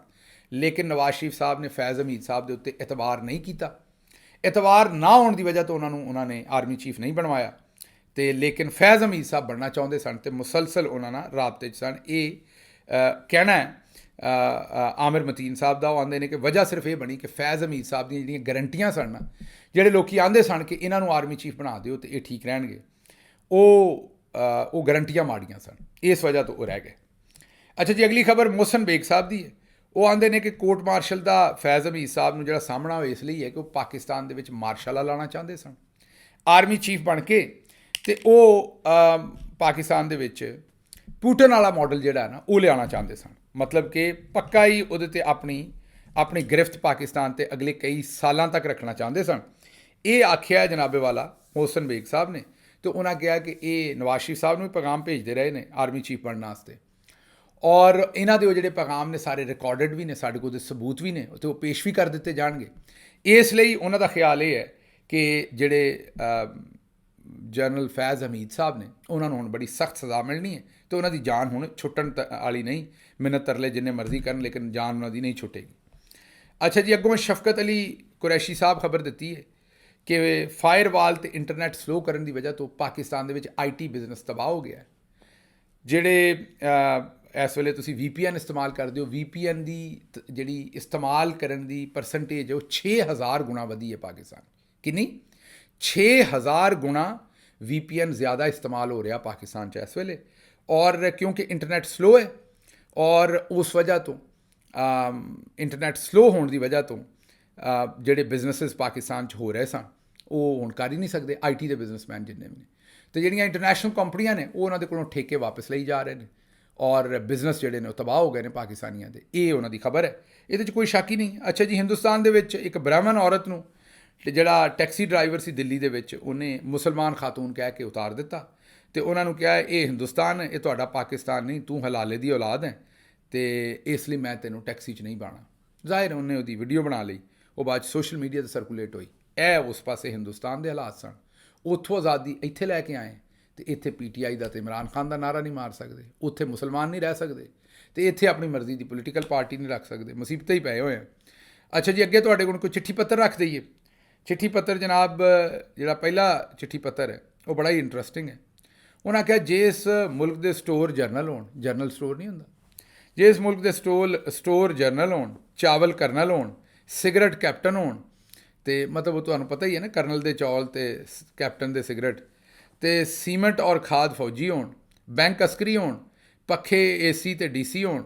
ਲੇਕਿਨ ਨਵਾਜ਼ ਸ਼ਰੀਫ ਸਾਹਿਬ ਨੇ ਫੈਜ਼ ਹਮੀਦ ਸਾਹਿਬ ਦੇ ਉੱਤੇ ਇਤਬਾਰ ਨਹੀਂ ਕੀਤਾ। ਇਤਬਾਰ ਨਾ ਹੋਣ ਦੀ ਵਜ੍ਹਾ ਤੋਂ ਉਹਨਾਂ ਨੇ ਆਰਮੀ ਚੀਫ ਨਹੀਂ ਬਣਵਾਇਆ ਤੇ ਲੇਕਿਨ ਫੈਜ਼ ਹਮੀਦ ਸਾਹਿਬ ਬਣਨਾ ਚਾਹੁੰਦੇ ਸਨ ਤੇ ਮੁਸਲਸਲ ਉਹਨਾਂ ਨਾਲ ਰਾਬਤੇ 'ਚ ਸਨ। ਇਹ ਕਹਿਣਾ ਹੈ ਆਮਿਰ ਮਤੀਨ ਸਾਹਿਬ ਦਾ। ਉਹ ਆਉਂਦੇ ਨੇ ਕਿ ਵਜ੍ਹਾ ਸਿਰਫ ਇਹ ਬਣੀ ਕਿ ਫੈਜ਼ ਹਮੀਦ ਸਾਹਿਬ ਦੀਆਂ ਜਿਹੜੀਆਂ ਗਰੰਟੀਆਂ ਸਨ ਨਾ, ਜਿਹੜੇ ਲੋਕੀ ਆਉਂਦੇ ਸਨ ਕਿ ਇਹਨਾਂ ਨੂੰ ਆਰਮੀ ਚੀਫ ਬਣਾ ਦਿਓ ਤੇ ਇਹ ਠੀਕ ਰਹਿਣਗੇ, ਉਹ ਗਰੰਟੀਆਂ ਮਾੜੀਆਂ ਸਨ, ਇਸ ਵਜ੍ਹਾ ਤੋਂ ਉਹ ਰਹਿ ਗਏ। ਅੱਛਾ ਜੀ, ਅਗਲੀ ਖਬਰ ਮੋਹਸਨ ਬੇਗ ਸਾਹਿਬ ਦੀ ਹੈ। ਉਹ ਆਉਂਦੇ ਨੇ ਕਿ ਕੋਰਟ ਮਾਰਸ਼ਲ ਦਾ ਫੈਜ਼ ਹਮੀਦ ਸਾਹਿਬ ਨੂੰ ਜਿਹੜਾ ਸਾਹਮਣਾ ਹੋਇਆ ਇਸ ਲਈ ਹੈ ਕਿ ਉਹ ਪਾਕਿਸਤਾਨ ਦੇ ਵਿੱਚ ਮਾਰਸ਼ਾਲਾ ਲਾਉਣਾ ਚਾਹੁੰਦੇ ਸਨ ਆਰਮੀ ਚੀਫ ਬਣ ਕੇ, ਤੇ ਉਹ ਪਾਕਿਸਤਾਨ ਦੇ ਵਿੱਚ ਪੂਟਨ ਵਾਲਾ ਮਾਡਲ ਜਿਹੜਾ ਨਾ ਉਹ ਲਿਆਉਣਾ ਚਾਹੁੰਦੇ ਸਨ। ਮਤਲਬ ਕਿ ਪੱਕਾ ਹੀ ਉਹਦੇ 'ਤੇ ਆਪਣੀ ਗ੍ਰਿਫਤ ਪਾਕਿਸਤਾਨ 'ਤੇ ਅਗਲੇ ਕਈ ਸਾਲਾਂ ਤੱਕ ਰੱਖਣਾ ਚਾਹੁੰਦੇ ਸਨ। ਇਹ ਆਖਿਆ ਜਨਾਬੇ ਵਾਲਾ ਮੋਹਸਨ ਬੇਗ ਸਾਹਿਬ ਨੇ, ਤੇ ਉਹਨਾਂ ਕਿਹਾ ਕਿ ਇਹ ਨਵਾਜ਼ ਸ਼ਰੀਫ ਸਾਹਿਬ ਨੂੰ ਵੀ ਪੈਗਾਮ ਭੇਜਦੇ ਰਹੇ ਨੇ ਆਰਮੀ ਚੀਫ ਬਣਨ ਵਾਸਤੇ ਔਰ ਇਹਨਾਂ ਦੇ ਉਹ ਜਿਹੜੇ ਪੈਗਾਮ ਨੇ ਸਾਰੇ ਰਿਕਾਰਡਡ ਵੀ ਨੇ, ਸਾਡੇ ਕੋਲ ਉਹਦੇ ਸਬੂਤ ਵੀ ਨੇ ਅਤੇ ਉਹ ਪੇਸ਼ ਵੀ ਕਰ ਦਿੱਤੇ ਜਾਣਗੇ। ਇਸ ਲਈ ਉਹਨਾਂ ਦਾ ਖਿਆਲ ਇਹ ਹੈ ਕਿ ਜਿਹੜੇ ਜਨਰਲ ਫੈਜ਼ ਹਮੀਦ ਸਾਹਿਬ ਨੇ ਉਹਨਾਂ ਨੂੰ ਹੁਣ ਬੜੀ ਸਖਤ ਸਜ਼ਾ ਮਿਲਣੀ ਹੈ ਅਤੇ ਉਹਨਾਂ ਦੀ ਜਾਨ ਹੁਣ ਛੁੱਟਣ ਵਾਲੀ ਨਹੀਂ। ਮਿੰਨਤ ਤਰਲੇ ਜਿੰਨੇ ਮਰਜ਼ੀ ਕਰਨ ਲੇਕਿਨ ਜਾਨ ਉਹਨਾਂ ਦੀ ਨਹੀਂ ਛੁੱਟੇਗੀ। ਅੱਛਾ ਜੀ, ਅੱਗੋਂ ਸ਼ਫਕਤ ਅਲੀ ਕੁਰੈਸ਼ੀ ਸਾਹਿਬ ਖਬਰ ਦਿੱਤੀ ਹੈ ਕਿ ਫਾਇਰਵਾਲ ਅਤੇ ਇੰਟਰਨੈਟ ਸਲੋ ਕਰਨ ਦੀ ਵਜ੍ਹਾ ਤੋਂ ਪਾਕਿਸਤਾਨ ਦੇ ਵਿੱਚ IT ਬਿਜ਼ਨਸ ਤਬਾਹ ਹੋ ਗਿਆ। ਜਿਹੜੇ ਇਸ ਵੇਲੇ ਤੁਸੀਂ VPN ਇਸਤੇਮਾਲ ਕਰਦੇ ਹੋ, VPN ਦੀ ਜਿਹੜੀ ਇਸਤੇਮਾਲ ਕਰਨ ਦੀ ਪਰਸੈਂਟੇਜ ਉਹ 6000 ਗੁਣਾ ਵਧੀ ਹੈ ਪਾਕਿਸਤਾਨ। ਕਿੰਨੀ? 6000 ਗੁਣਾ VPN ਜ਼ਿਆਦਾ ਇਸਤੇਮਾਲ ਹੋ ਰਿਹਾ ਪਾਕਿਸਤਾਨ 'ਚ ਇਸ ਵੇਲੇ। ਔਰ ਕਿਉਂਕਿ ਇੰਟਰਨੈਟ ਸਲੋ ਹੈ ਔਰ ਉਸ ਵਜ੍ਹਾ ਤੋਂ ਇੰਟਰਨੈਟ ਸਲੋ ਹੋਣ ਦੀ ਵਜ੍ਹਾ ਤੋਂ ਜਿਹੜੇ ਬਿਜ਼ਨਸਿਸ ਪਾਕਿਸਤਾਨ 'ਚ ਹੋ ਰਹੇ ਸਨ ਉਹ ਹੁਣ ਕਰ ਹੀ ਨਹੀਂ ਸਕਦੇ, IT ਦੇ ਬਿਜ਼ਨਸਮੈਨ ਜਿੰਨੇ ਵੀ ਨੇ। ਅਤੇ ਜਿਹੜੀਆਂ ਇੰਟਰਨੈਸ਼ਨਲ ਕੰਪਨੀਆਂ ਨੇ ਉਹ ਉਹਨਾਂ ਦੇ ਕੋਲੋਂ ਠੇਕੇ ਵਾਪਸ ਲਈ ਜਾ ਰਹੇ ਨੇ ਔਰ ਬਿਜ਼ਨਸ ਜਿਹੜੇ ਨੇ ਉਹ ਤਬਾਹ ਹੋ ਗਏ ਨੇ ਪਾਕਿਸਤਾਨੀਆਂ ਦੇ। ਇਹ ਉਹਨਾਂ ਦੀ ਖਬਰ ਹੈ, ਇਹਦੇ 'ਚ ਕੋਈ ਸ਼ੱਕ ਹੀ ਨਹੀਂ। ਅੱਛਾ ਜੀ, ਹਿੰਦੁਸਤਾਨ ਦੇ ਵਿੱਚ ਇੱਕ ਬ੍ਰਾਹਮਣ ਔਰਤ ਨੂੰ ਜਿਹੜਾ ਟੈਕਸੀ ਡਰਾਈਵਰ ਸੀ ਦਿੱਲੀ ਦੇ ਵਿੱਚ, ਉਹਨੇ ਮੁਸਲਮਾਨ ਖਾਤੂਨ ਕਹਿ ਕੇ ਉਤਾਰ ਦਿੱਤਾ ਅਤੇ ਉਹਨਾਂ ਨੂੰ ਕਿਹਾ ਇਹ ਹਿੰਦੁਸਤਾਨ ਹੈ, ਇਹ ਤੁਹਾਡਾ ਪਾਕਿਸਤਾਨ ਨਹੀਂ, ਤੂੰ ਹਲਾਲੇ ਦੀ ਔਲਾਦ ਹੈ ਅਤੇ ਇਸ ਲਈ ਮੈਂ ਤੈਨੂੰ ਟੈਕਸੀ 'ਚ ਨਹੀਂ ਪਾਉਣਾ। ਜ਼ਾਹਿਰ ਉਹਨੇ ਉਹਦੀ ਵੀਡੀਓ ਬਣਾ ਲਈ, ਉਹ ਬਾਅਦ 'ਚ ਸੋਸ਼ਲ ਮੀਡੀਆ 'ਤੇ ਸਰਕੂਲੇਟ ਹੋਈ। ਇਹ ਉਸ ਪਾਸੇ ਹਿੰਦੁਸਤਾਨ ਦੇ ਹਾਲਾਤ ਸਨ। ਉੱਥੋਂ ਆਜ਼ਾਦੀ ਇੱਥੇ ਲੈ ਕੇ ਆਏ ਅਤੇ ਇੱਥੇ PTI ਦਾ ਅਤੇ ਇਮਰਾਨ ਖਾਨ ਦਾ ਨਾਅਰਾ ਨਹੀਂ ਮਾਰ ਸਕਦੇ, ਉੱਥੇ ਮੁਸਲਮਾਨ ਨਹੀਂ ਰਹਿ ਸਕਦੇ ਅਤੇ ਇੱਥੇ ਆਪਣੀ ਮਰਜ਼ੀ ਦੀ ਪੋਲੀਟੀਕਲ ਪਾਰਟੀ ਨਹੀਂ ਰੱਖ ਸਕਦੇ। ਮੁਸੀਬਤਾਂ ਹੀ ਪਏ ਹੋਏ ਆ। ਅੱਛਾ ਜੀ, ਅੱਗੇ ਤੁਹਾਡੇ ਕੋਲ ਕੋਈ ਚਿੱਠੀ ਪੱਤਰ ਰੱਖ ਦਈਏ। ਚਿੱਠੀ ਪੱਤਰ ਜਨਾਬ, ਜਿਹੜਾ ਪਹਿਲਾ ਚਿੱਠੀ ਪੱਤਰ ਹੈ ਉਹ ਬੜਾ ਹੀ ਇੰਟਰਸਟਿੰਗ ਹੈ। ਉਹਨਾਂ ਕਿਹਾ ਜਿਸ ਮੁਲਕ ਦੇ ਸਟੋਰ ਜਰਨਲ ਹੋਣ, ਜਰਨਲ ਸਟੋਰ ਨਹੀਂ ਹੁੰਦਾ, ਜਿਸ ਮੁਲਕ ਦੇ ਸਟੋਰ ਜਰਨਲ ਹੋਣ, ਚਾਵਲ ਕਰਨਲ ਹੋਣ, ਸਿਗਰਟ ਕੈਪਟਨ ਹੋਣ, ਅਤੇ ਮਤਲਬ ਉਹ ਤੁਹਾਨੂੰ ਪਤਾ ਹੀ ਹੈ ਨਾ, ਕਰਨਲ ਦੇ ਚੌਲ ਅਤੇ ਕੈਪਟਨ ਦੇ ਸਿਗਰਟ, ਅਤੇ ਸੀਮੈਂਟ ਔਰ ਖਾਦ ਫੌਜੀ ਹੋਣ, ਬੈਂਕ ਅਸਕਰੀ ਹੋਣ, ਪੱਖੇ AC ਅਤੇ DC ਹੋਣ,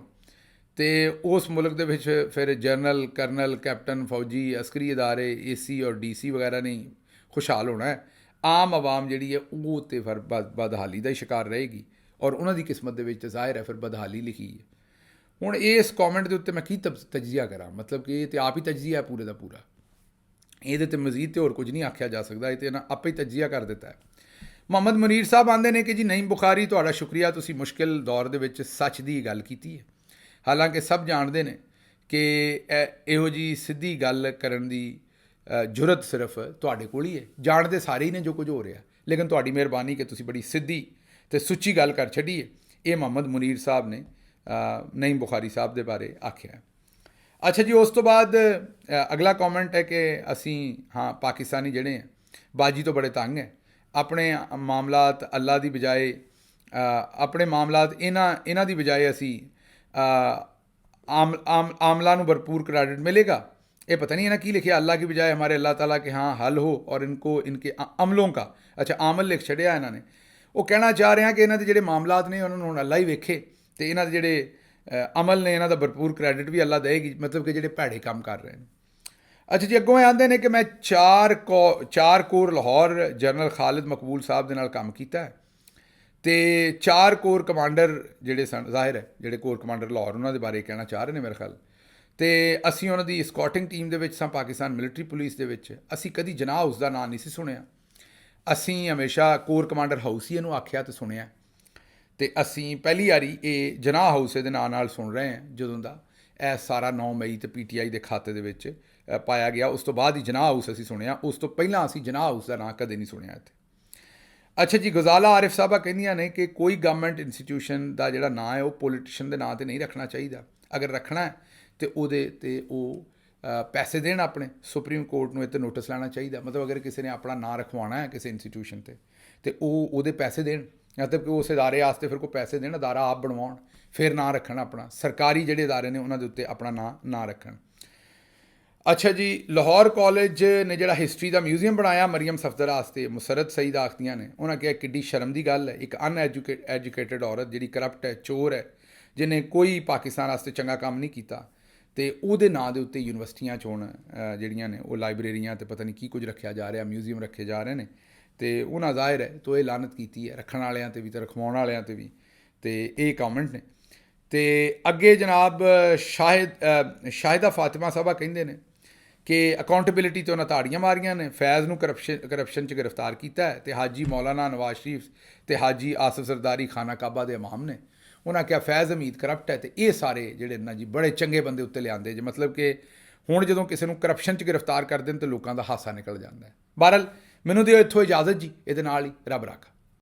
ਅਤੇ ਉਸ ਮੁਲਕ ਦੇ ਵਿੱਚ ਫਿਰ ਜਨਰਲ, ਕਰਨਲ, ਕੈਪਟਨ, ਫੌਜੀ, ਅਸਕਰੀ ਅਦਾਰੇ, AC ਔਰ DC ਵਗੈਰਾ ਨਹੀਂ ਖੁਸ਼ਹਾਲ ਹੋਣਾ ਹੈ। ਆਮ ਆਵਾਮ ਜਿਹੜੀ ਹੈ ਉਹ ਤਾਂ ਫਿਰ ਬਦਹਾਲੀ ਦਾ ਹੀ ਸ਼ਿਕਾਰ ਰਹੇਗੀ ਔਰ ਉਹਨਾਂ ਦੀ ਕਿਸਮਤ ਦੇ ਵਿੱਚ ਤਾਂ ਜ਼ਾਹਿਰ ਹੈ ਫਿਰ ਬਦਹਾਲੀ ਲਿਖੀ ਹੈ। ਹੁਣ ਇਸ ਕੌਮੈਂਟ ਦੇ ਉੱਤੇ ਮੈਂ ਕੀ ਤਜਜ਼ੀਆ ਕਰਾਂ, ਮਤਲਬ ਕਿ ਇਹ ਤਾਂ ਆਪ ਹੀ ਤਜਜ਼ੀਆ ਹੈ ਪੂਰੇ ਦਾ ਪੂਰਾ, ਇਹਦੇ 'ਤੇ ਮਜ਼ੀਦ ਤੇ ਹੋਰ ਕੁਝ ਨਹੀਂ ਆਖਿਆ ਜਾ ਸਕਦਾ, ਇਹ ਤਾਂ ਇਹਨਾਂ ਆਪੇ ਹੀ ਤਜਜ਼ੀਆ ਕਰ ਦਿੱਤਾ ਹੈ। ਮੁਹੰਮਦ ਮੁਨੀਰ ਸਾਹਿਬ ਆਉਂਦੇ ਨੇ ਕਿ ਜੀ ਨਈਮ ਬੁਖਾਰੀ ਤੁਹਾਡਾ ਸ਼ੁਕਰੀਆ, ਤੁਸੀਂ ਮੁਸ਼ਕਿਲ ਦੌਰ ਦੇ ਵਿੱਚ ਸੱਚ ਦੀ ਗੱਲ ਕੀਤੀ ਹੈ। ਹਾਲਾਂਕਿ ਸਭ ਜਾਣਦੇ ਨੇ ਕਿ ਇਹੋ ਜਿਹੀ ਸਿੱਧੀ ਗੱਲ ਕਰਨ ਦੀ ਜੁਰਤ ਸਿਰਫ ਤੁਹਾਡੇ ਕੋਲ ਹੀ ਹੈ। ਜਾਣਦੇ ਸਾਰੇ ਹੀ ਨੇ ਜੋ ਕੁਝ ਹੋ ਰਿਹਾ, ਲੇਕਿਨ ਤੁਹਾਡੀ ਮਿਹਰਬਾਨੀ ਕਿ ਤੁਸੀਂ ਬੜੀ ਸਿੱਧੀ ਅਤੇ ਸੁੱਚੀ ਗੱਲ ਕਰ ਛੱਡੀ ਹੈ। ਇਹ ਮੁਹੰਮਦ ਮੁਨੀਰ ਸਾਹਿਬ ਨੇ ਨਈਮ ਬੁਖਾਰੀ ਸਾਹਿਬ ਦੇ ਬਾਰੇ ਆਖਿਆ। ਅੱਛਾ ਜੀ, ਉਸ ਤੋਂ ਬਾਅਦ ਅਗਲਾ ਕੌਮੈਂਟ ਹੈ ਕਿ ਅਸੀਂ ਪਾਕਿਸਤਾਨੀ ਜਿਹੜੇ ਹੈ ਬਾਜੀ ਤੋਂ ਬੜੇ ਤੰਗ ਹੈ। ਆਪਣੇ ਮਾਮਲਾਤ ਅੱਲਾ ਦੀ ਬਜਾਏ, ਆਪਣੇ ਮਾਮਲਾਤ ਇਹਨਾਂ ਦੀ ਬਜਾਏ ਅਸੀਂ आमला ਨੂੰ भरपूर क्रेडिट मिलेगा। ये पता नहीं है ना की लिखे, अल्लाह की बजाय हमारे अल्लाह ताला के हाँ हल हो और इनको इनके अमलों का, अच्छा आमल लिख छड़िया इन्होंने। वो कहना चाह रहे हैं कि इन्हों के जोड़े मामलात ने उन्होंने हुण अल्लाह ही वेखे, तो इन्हों के जोड़े अमल ने इन्हों का भरपूर क्रेडिट भी अल्लाह देगी, मतलब कि जोड़े भैड़े काम कर रहे हैं। अच्छा जी, अगों आते हैं कि मैं चार कोर लाहौर जनरल खालिद मकबूल साहब के नाल काम किया है, तो 4 कोर कमांडर जोड़े सन, जाहिर है जोड़े कोर कमांडर लाहौर उन्होंने बारे कहना चाह रहे हैं मेरे ख्याल, ਤੇ ਅਸੀਂ ਉਹਨਾਂ ਦੀ ਸਕਾਟਿੰਗ ਟੀਮ ਦੇ ਵਿੱਚ ਸਾਂ, ਪਾਕਿਸਤਾਨ ਮਿਲਟਰੀ ਪੁਲਿਸ ਦੇ ਵਿੱਚ। ਅਸੀਂ ਕਦੀ ਜਨਾਹ ਹਾਊਸ ਦਾ ਨਾਂ ਨਹੀਂ ਸੀ ਸੁਣਿਆ। ਅਸੀਂ ਹਮੇਸ਼ਾ ਕੋਰ ਕਮਾਂਡਰ ਹਾਊਸ ਹੀ ਇਹਨੂੰ ਆਖਿਆ ਤੇ ਸੁਣਿਆ, ਤੇ ਅਸੀਂ ਪਹਿਲੀ ਵਾਰੀ ਇਹ ਜਨਾਹ ਹਾਊਸ ਦੇ ਨਾਂ ਨਾਲ ਸੁਣ ਰਹੇ ਹਾਂ ਜਦੋਂ ਦਾ ਇਹ ਸਾਰਾ 9 ਮਈ ਤੇ ਪੀਟੀਆਈ ਦੇ ਖਾਤੇ ਦੇ ਵਿੱਚ ਪਾਇਆ ਗਿਆ। ਉਸ ਤੋਂ ਬਾਅਦ ਹੀ ਜਨਾਹ ਹਾਊਸ ਅਸੀਂ ਸੁਣਿਆ, ਉਸ ਤੋਂ ਪਹਿਲਾਂ ਅਸੀਂ ਜਨਾਹ ਹਾਊਸ ਦਾ ਨਾਂ ਕਦੇ ਨਹੀਂ ਸੁਣਿਆ ਇੱਥੇ। ਅੱਛਾ ਜੀ, ਗਜ਼ਾਲਾ ਆਰਿਫ ਸਾਹਿਬਾ ਕਹਿੰਦੀਆਂ ਨੇ ਕਿ ਕੋਈ ਗਵਰਨਮੈਂਟ ਇੰਸਟੀਟਿਊਸ਼ਨ ਦਾ ਜਿਹੜਾ ਨਾਂ ਹੈ ਉਹ ਪੋਲੀਟੀਸ਼ੀਅਨ ਦੇ ਨਾਂ ਤੇ ਨਹੀਂ ਰੱਖਣਾ ਚਾਹੀਦਾ। ਅਗਰ ਰੱਖਣਾ ਹੈ ਤੇ ਉਹਦੇ ਤੇ ਉਹ ਪੈਸੇ ਦੇਣ ਆਪਣੇ। ਸੁਪਰੀਮ ਕੋਰਟ ਨੂੰ ਇਹ 'ਤੇ ਨੋਟਿਸ ਲੈਣਾ ਚਾਹੀਦਾ। ਮਤਲਬ ਅਗਰ ਕਿਸੇ ਨੇ ਆਪਣਾ ਨਾਂ ਰਖਵਾਉਣਾ ਹੈ ਕਿਸੇ ਇੰਸਟੀਟਿਊਸ਼ਨ ਤੇ ਉਹ ਉਹਦੇ ਪੈਸੇ ਦੇਣ, ਮਤਲਬ ਕਿ ਉਸ ਅਦਾਰੇ ਵਾਸਤੇ ਫਿਰ ਕੋਈ ਪੈਸੇ ਦੇਣ, ਅਦਾਰਾ ਆਪ ਬਣਵਾਉਣ, ਫਿਰ ਨਾਂ ਰੱਖਣ ਆਪਣਾ। ਸਰਕਾਰੀ ਜਿਹੜੇ ਅਦਾਰੇ ਨੇ ਉਹਨਾਂ ਦੇ ਉੱਤੇ ਆਪਣਾ ਨਾਂ ਰੱਖਣ। ਅੱਛਾ ਜੀ, ਲਾਹੌਰ ਕਾਲਜ ਨੇ ਜਿਹੜਾ ਹਿਸਟਰੀ ਦਾ ਮਿਊਜ਼ੀਅਮ ਬਣਾਇਆ ਮਰੀਮ ਸਫਦਰ ਵਾਸਤੇ, ਮੁਸਰਤ ਸਈਦ ਆਖਦੀਆਂ ਨੇ, ਉਹਨਾਂ ਕਿਹਾ ਕਿੱਡੀ ਸ਼ਰਮ ਦੀ ਗੱਲ ਹੈ, ਇੱਕ ਅਨਐਜੂਕੇਟਡ ਔਰਤ ਜਿਹੜੀ ਕਰਪਟ ਹੈ, ਚੋਰ ਹੈ, ਜਿਹਨੇ ਕੋਈ ਪਾਕਿਸਤਾਨ ਵਾਸਤੇ ਚੰਗਾ ਕੰਮ ਨਹੀਂ ਕੀਤਾ, ਤੇ ਉਹਦੇ ਨਾਂ ਦੇ ਉੱਤੇ ਯੂਨੀਵਰਸਿਟੀਆਂ 'ਚ ਹੁਣ ਜਿਹੜੀਆਂ ਨੇ ਉਹ ਲਾਇਬ੍ਰੇਰੀਆਂ ਤੇ ਪਤਾ ਨਹੀਂ ਕੀ ਕੁਝ ਰੱਖਿਆ ਜਾ ਰਿਹਾ, ਮਿਊਜ਼ੀਅਮ ਰੱਖੇ ਜਾ ਰਹੇ ਨੇ। ਤੇ ਉਹਨਾਂ ਜ਼ਾਹਿਰ ਹੈ ਤੋਂ ਇਹ ਲਾਨਤ ਕੀਤੀ ਹੈ ਰੱਖਣ ਵਾਲਿਆਂ 'ਤੇ ਵੀ ਤੇ ਰਖਵਾਉਣ ਵਾਲਿਆਂ 'ਤੇ ਵੀ। ਤੇ ਇਹ ਕਮੈਂਟ ਨੇ। ਤੇ ਅੱਗੇ ਜਨਾਬ ਸ਼ਾਹਿਦਾ ਫਾਤਿਮਾ ਸਾਹਿਬਾ ਕਹਿੰਦੇ ਨੇ ਕਿ ਅਕਾਊਂਟੇਬਿਲਿਟੀ ਤੋਂ ਉਹਨਾਂ ਤਾੜੀਆਂ ਮਾਰੀਆਂ ਨੇ। ਫੈਜ਼ ਨੂੰ ਕਰਪਸ਼ਨ 'ਚ ਗ੍ਰਿਫਤਾਰ ਕੀਤਾ ਹੈ, ਤੇ ਹਾਜੀ ਮੌਲਾਨਾ ਨਵਾਜ਼ ਸ਼ਰੀਫ ਤੇ ਹਾਜੀ ਆਸਫ ਜ਼ਰਦਾਰੀ ਖਾਨਾ ਕਾਬਾ ਦੇ ਇਮਾਮ ਨੇ। ਉਹਨਾਂ ਕਿਹਾ ਫੈਜ਼ ਹਮੀਦ ਕਰਪਟ ਹੈ, ਤੇ ਇਹ ਸਾਰੇ ਜਿਹੜੇ ਨਾ ਜੀ ਬੜੇ ਚੰਗੇ ਬੰਦੇ ਉੱਤੇ ਲਿਆਂਦੇ ਜੇ। ਮਤਲਬ ਕਿ ਹੁਣ ਜਦੋਂ ਕਿਸੇ ਨੂੰ ਕਰਪਸ਼ਨ 'ਚ ਗ੍ਰਿਫਤਾਰ ਕਰਦੇ ਨੇ ਤਾਂ ਲੋਕਾਂ ਦਾ ਹਾਸਾ ਨਿਕਲ ਜਾਂਦਾ ਹੈ। ਬਹਰਹਾਲ ਮੈਨੂੰ ਦਿਓ ਇੱਥੋਂ ਇਜਾਜ਼ਤ ਜੀ, ਇਹਦੇ ਨਾਲ ਹੀ ਰੱਬ ਰਾਖਾ।